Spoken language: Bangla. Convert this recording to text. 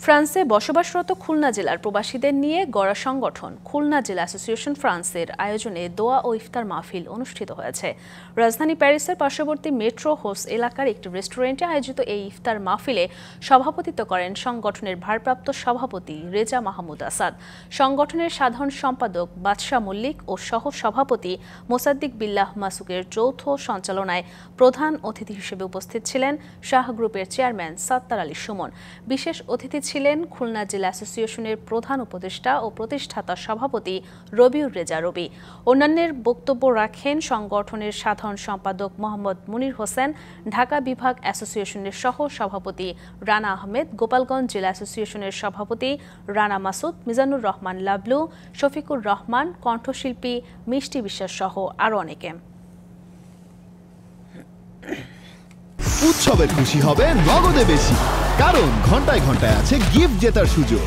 ফ্রান্সে বসবাসরত খুলনা জেলার প্রবাসীদের নিয়ে গড়া সংগঠন খুলনা জেলা অ্যাসোসিয়েশন ফ্রান্সের আয়োজনে দোয়া ও ইফতার মাহফিল অনুষ্ঠিত হয়েছে। রাজধানী প্যারিসের পার্শ্ববর্তী মেট্রো হোস এলাকার একটি রেস্টুরেন্টে আয়োজিত এই ইফতার মাহফিলে সভাপতিত্ব করেন সংগঠনের ভারপ্রাপ্ত সভাপতি রেজা মাহমুদ আসাদ, সংগঠনের সাধারণ সম্পাদক বাদশা মল্লিক ও সহ সভাপতি মোসাদ্দিক বিল্লাহ মাসুকের যৌথ সঞ্চালনায় প্রধান অতিথি হিসেবে উপস্থিত ছিলেন শাহ গ্রুপের চেয়ারম্যান সাত্তার আলী সুমন। বিশেষ অতিথি ছিলেন খুলনা জেলা অ্যাসোসিয়েশনের প্রধান উপদেষ্টা ও প্রতিষ্ঠাতা সভাপতি রবিউর রেজা রবি। অন্যান্যের বক্তব্য রাখেন সংগঠনের সাধারণ সম্পাদক মোহাম্মদ মুনির হোসেন, ঢাকা বিভাগ অ্যাসোসিয়েশনের সহ সভাপতি রানা আহমেদ, গোপালগঞ্জ জেলা অ্যাসোসিয়েশনের সভাপতি রানা মাসুদ, মিজানুর রহমান লাবলু, শফিকুর রহমান, কণ্ঠশিল্পী মিষ্টি বিশ্বাস সহ আরও অনেকে। উৎসবের খুশি হবে নগদে বেশি, কারণ ঘন্টায় ঘন্টায় আছে গিফট জেতার সুযোগ।